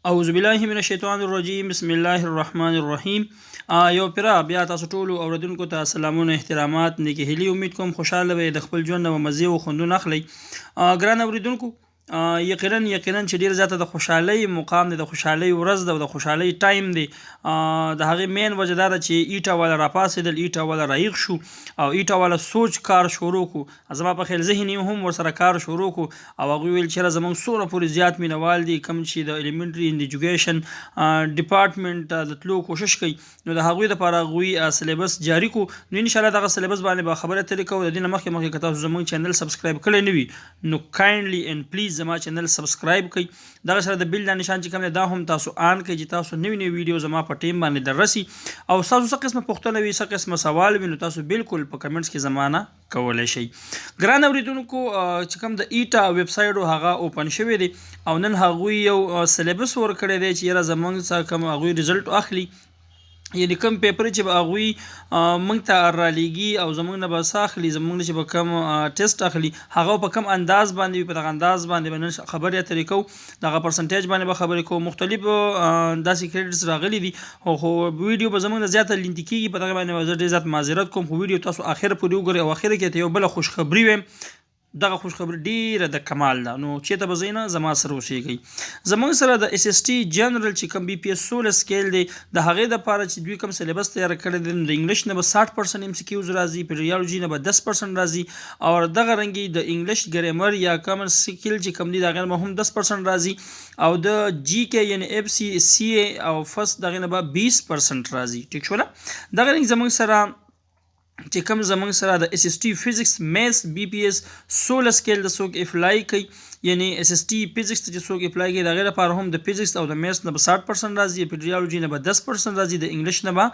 اعوذ بالله من الشیطان الرجیم بسم الله الرحمن الرحیم. یو پیرا بیا تاسو ټول اوردونکو ته سلامونه احترامات نیکی هیلی امید کوم خوشاله به د خپل ژوند او مزه او خوندونه اخلي. ګران اوریدونکو یقینا چې ډیر زیاته د خوشحالي مقام دی، د خوشحالي ورځ ده او د خوشحالي ټایم دی. د هغې مین وجه دا ده چې ایټه والا راپاسېدل، ایټه والا رایغ شو او ایټه والا سوچ کار شروع کو. زما په خیال ذهني هم ورسره کار شروع کو او هغوی ویل چې زموږ څومره پورې زیات مینوال دي کوم چې د ایلیمنټري ان ایجوکیشن ډپارټمنټ د تلو کوشش کوي، نو د هغوی دپاره هغوی سلیبس جاري کو. نو انشاءالله دغه سلیبس باندې به خبره ترې کوو. د دې نه مخکې که تاسو زموږ چینل سبسکرایب کړی نه وي نو کایندلی اینډ پلیز زما چینل سبسکرایب کړئ. دغه سره د بیل دا نشان چې کوم دی دا هم تاسو آن کړئ چې تاسو نوي ویډیو زما په ټیم باندې در رسي. او تاسو څه قسمه پوښتنه وي، څه قسمه سوال وي، نو تاسو بالکل په کمنټس کې زمانه کولی شئ. ګران اوریدونکو چې کوم د ایټا ویب سایټ هغه اوپن شوی دی او نن هغوی یو سلیبس ورکړی دی چې یاره زموږ څخه کوم هغوی رزلټ اخلي، یعنې کوم پیپر چې به هغوی موږ ته رالیږي او زموږ نه به څه اخلي، زموږ نه چې به کوم ټیسټ اخلي هغه په کوم انداز باندې وي، په دغه انداز باندې به نن خبرې اترې کوو. دغه پرسنټیج باندې به خبرې کوو. مختلف داسې کریډټس راغلي دي خو ویډیو به زموږ نه زیاته لینتي کېږي، په دغه باندې زه ډېر زیات معذرت کوم. خو ویډیو تاسو اخر پورې وګورئ او اخر کې ته یو بله خوشخبري ویم. دغه خوشخبري ډیره د کمال ده، نو چېرته به ځئ نه زما سره اوسېږئ. زموږ سره د اس اس ټي جنرال چې کوم بي پي اس 16 سکیل دی د هغې دپاره چې دوی کوم سلیبس تیاره کړی دی، نو د انګلیش نه به 60% ام سی کیوز راځي، په ریالوجي نه به 10% راځي او دغه رنګې د انګلیش ګریمر یا کامن سکیل چې کوم دی د هغې نه به هم 10% راځي او د جی کې یعنې اف سی سی ای او فست د هغې نه به 20% راځي. ټیک شوله. دغه رنګ زموږ سره چې کوم زموږ سره د اس اس ټي فزکس میث بي پی اس 16 سکیل د څوک اپلای کوي، یعنې اس اس ټي فزکس ته چې څوک اپلای کوي د هغې لپاره هم د فزکس او د میث نه به 60% راځي، په ریالوجي نه به 10% راځي، د انګلیش نه به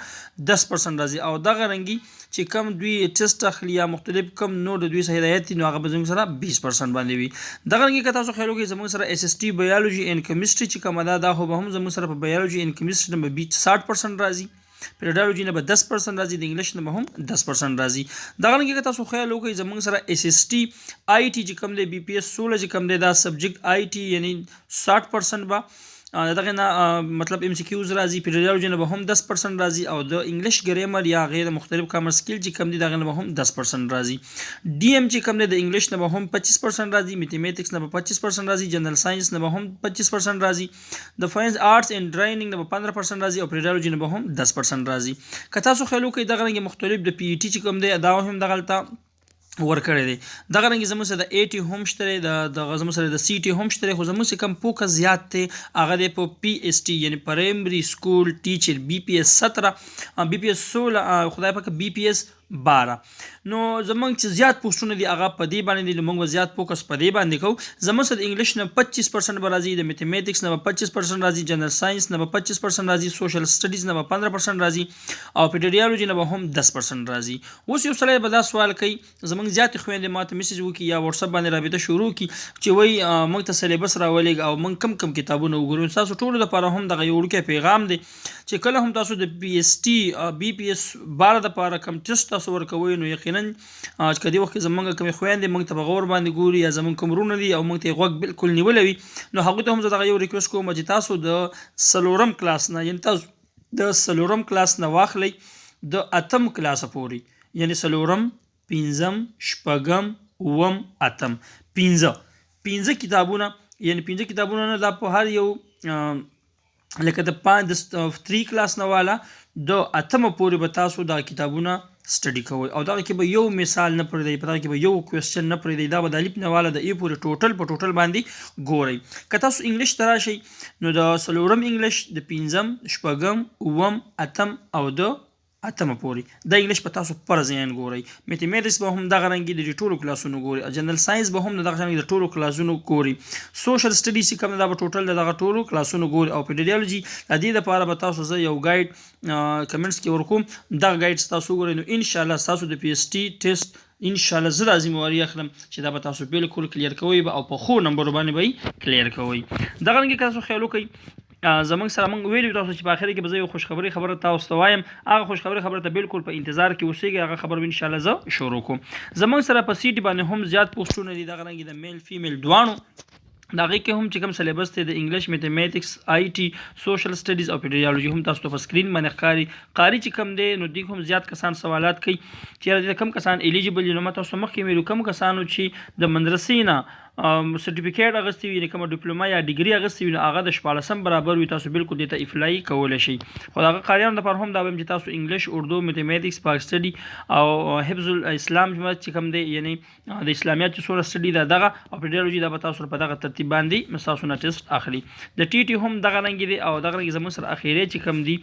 10% راځي او دغه رنګي چې کوم دوی ټیسټ اخلي یا مختلف کوم نور د دوی څخه هدایت دي نو هغه به زموږ سره 20% باندې وي. دغه رنګې که تاسو خیال وکړئ زموږ سره اس اس ټي بایولوجي اینډ کیمسټري چې کومه ده دا خو به هم زموږ سره په بایولوجي اینډ کیمسټري نه به 60% راځي، په ریډیالوجي نه به 10% راځي، د انګلیش نه به هم 10% راځي. دغه رنګې که تاسو خیال وکړئ زموږ سره اس اس ټي آی ټي چې کوم دی بي پي اس 16 چې کوم دی دا سبجیکټ آی ټي یعنې 60% به دغه نه مطلب ام سی کیوز راځي، په ریډیالوجي نه به هم 10% راځي او د انګلیش ګریمر یا غیر مختلف کامر سکیل چې کوم دی دغه نه به هم 10% راځي. ډي ام چې کوم دی د انګلیش نه به هم 25% راځي، میتھمیټکس نه به 25% راځي، جنرال ساينس نه به هم 25% راځي، د فاین آرټس اینډ ډراینګ نه به 15% راځي او په ریډیالوجي نه به هم 10% راځي. که تاسو خیال وکړئ دغه رنګ مختلف د پی ای ټي چې کوم دی دا هم دغلته ورکړی دی. دغه رنګې زموږ سره د اے ټي هم شته دی، دغه زموږ سره د سی ټي هم شته دی، خو زموږ چې کوم فوکس زیات دی هغه دی په پی ایس ټي یعنې پرایمري سکول ټیچر بي پي اس 17 بي پي اس 16 خدای پاکه بي پي اس 12. نو زمونږ چې زیات پوسټونه دي هغه په دې باندې دي، نو موږ به زیات فوکس په دې باندې کوو. زموږ سره د انګلیش نه 25% به راځي، د میتھمیټکس نه به 25% راځي، جنرال ساينس نه به 25% راځي، سوشل سټډیز نه به 15% راځي او په ریډیالوجي نه به هم 10% راځي. اوس یو سړی به دا سوال کوي، زموږ زیاتې خویندې ماته میسج وکړي یا واتساپ باندې رابطه شروع کړي چې وایي موږ ته سلیبس راولېږه او موږ کوم کتابونه وګورو. ستاسو ټولو دپاره هم دغه یو وړوکی پیغام دی چې کله هم تاسو د پی ایس ټي بي پي اس 12 دپاره کوم ټیسټ تاسو ورکوئ نو یقینا چې که دې وخت کې زموږ کومې خویندې موږ ته په غور باندې ګوري یا زموږ کوم وروڼه دي او موږ ته یې غوږ بالکل نیولی وي نو هغوی ته هم زه دغه یو ریکویسټ کوم چې تاسو د 4 کلاس نه یعنې تاسو د 4 کلاس نه واخلئ د 8 کلاسه پورې، یعنې 4 5 6 9 8 15 کتابونه، یعنې 15 کتابونه نه دا په هر یو لکه د 3 کلاس نه والا د 8 پورې به تاسو دا کتابونه سټډي کوئ او دغه کې به یو مثال نه پرېږدئ، په دغه کې به یو کوېسچن نه پرېږدئ، دا به د الف نه والا د ای پورې ټوټل په ټوټل باندې ګورئ. که تاسو انګلیش ته راشئ نو د 4 انګلیش د 5 6 9 8 او د 8 پورې د انګلیش په تاسو فرض یې ګورئ. میتھمیټکس به هم دغه رنګې د ټولو کلاسونو ګورئ، جنرال ساينس به هم دغه رنګې د ټولو کلاسونو ګورئ، سوشل سټډیز چې کوم دا به ټوټل دغه ټولو کلاسونو ګورئ او په ریډیالوجي د دې لپاره به تاسو زه یو ګایډ کمنټس کې ورکوم، دغه ګایډ تاسو وګورئ نو ان شاء الله تاسو د پی ایس ټي ټیسټ ان شاء الله زه راځم واري اخلم چې دا به تاسو بالکل کلیر کوئ او په خو نمبر باندې به کلیر کوئ. دغه رنګې تاسو خیال وکړئ زموږ سره موږ ویلو تاسو چې په اخر کې به زه یو خوشخبري خبره تاسو ته وایم، هغه خوشخبري خبره ته بالکل په انتظار کې اوسئ، هغه خبر ان شاء الله زه شروع کوم. زموږ سره په سی ټي باندې هم زیات پوسټونه دي، دغه رنګ د میل فیمیل دواړو دا غي کې هم چې کوم سلیبس ته د انګلیش میتھمیټکس آی ټي سوشل سټډیز او پیډیالوجي هم تاسو ته په سکرین باندې قاری چې کوم دی نو دوی هم زیات کسان سوالات کوي چې د کم کسان الیجیبل نو تاسو مخکې مې کوم کسانو چې د مدرسې نه سرټیفیکیټ اغستی وي کوم ډیپلوما یا ډیګري اغستی وي هغه د 14 برابر وي تاسو بالکل د ته اپلای کولای شئ خو هغه قاریانو لپاره هم دا ویم چې تاسو انګلیش اردو میتھمیټکس پاک سټډي او حفظ الاسلام چې کوم دی یعنی د اسلامیات چې سوره سټډي دغه او پیډیالوجي د تاسو په دغه ترتیب باندې مساسونه ټیسټ اخلي د ټي ټي هم دغه رنګ دي او دغه رنګ زموږ سره اخیری چې کوم دي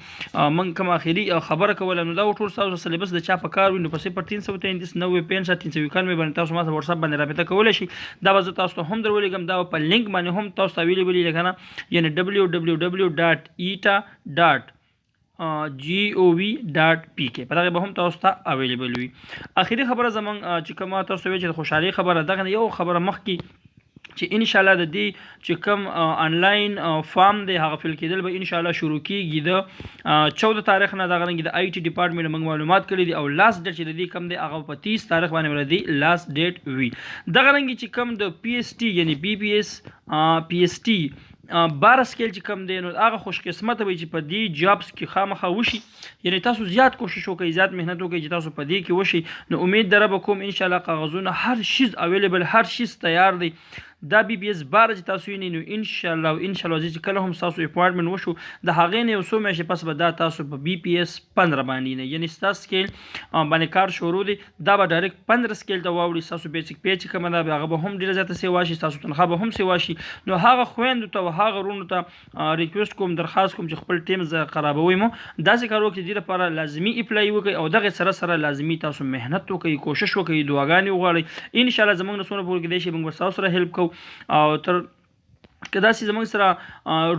من کوم اخیری خبره کوله نو دا ټول تاسو سلیبس د چا په کار وي نو په 0333 90 65 391 باندې تاسو ما سره واتس اپ باندې رابطه کولای شئ دا به تاسو هم درولېږم دا په لینک باندې هم تاسو اویلیبل دی کنه یعنی www.eta.gov.pk په دغه به هم تاسو ته اویلیبل وي اخیری خبره زمون چې کومه تاسو وی چې خوشحالي خبره دغه یو خبره مخکې چې ان شاء الله د دې چې کوم انلاین فارم دی هغه فل کېدل به ان شاء الله شروع کیږي د 14 تاریخ نه دغه د آی ټي ډپارټمنټ موږ معلومات کړي دي او لاست ډیټ چې د دې کم دی هغه په 30 تاریخ باندې ولدي لاست ډیټ وی دغه رنګ چې کوم د پی ایس ټي یعنی بی پی ایس پی ایس ټي بار سکیل چې کم دی نو هغه خوش قسمت وي چې په دې جابس کې خامخا وشي یعنی تاسو زیات کوشش وکړئ زیات مهنت وکړئ چې تاسو په دې کې وشي نو امید دربه کوم ان شاء الله کاغذونه هر شیز اویلیبل هر شیز تیار دی دا بی بی اس بار چې تاسو یې نو ان شاء الله چې کله هم تاسو اپوینټمنټ وشو د هغې نه یو څو میاشتې پس به دا تاسو په بی پی اس 15 باندې نه یعنی تاسو سکیل باندې کار شروع دی دا به ډایرکټ 15 سکیل ته واوړي تاسو بیسیک پیج کوم دا هغه به هم ډیره زیاته سیوا شي تاسو تنخواه به هم سیوا شي نو هغه خويندو ته هغه رونو ته ریکوست کوم درخواست کوم چې خپل ټیم ز خرابوي مو داسې کار وکړئ چې لپاره لازمی اپلای وکړئ او دغه سره لازمی تاسو مهنت وکړئ کوشش وکړئ دعاګانې وغواړئ ان شاء الله زموږ نسونه پور کې دی شي موږ تاسو سره هیلپ کوو او تر کدا سي زموږ سره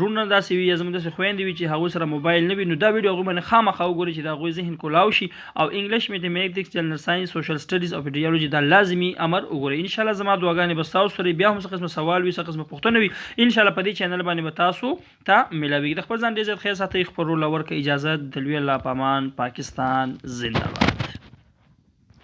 رونه داسې وي زموږ د خويندې وي چې هغه سره موبایل نه وي نو دا ویډیو غوښمن خامخا وګورئ چې دا غوي ذهن کولاو شي او انګلیش میتھمیټکس جنرال ساينس سوشل سټډیز او پیډیالوجي دا لازمي امر وګورئ ان شاء الله زما دعاګانې به تاسو سره بیا هم څه قسم سوال وي څه قسم پوښتنه وي ان شاء الله په دې چینل باندې به تاسو ته ملاوي د خپل ځان ډیر خیر ساتي خبرو لور کې اجازه دلوي الله پامان پاکستان زنده باد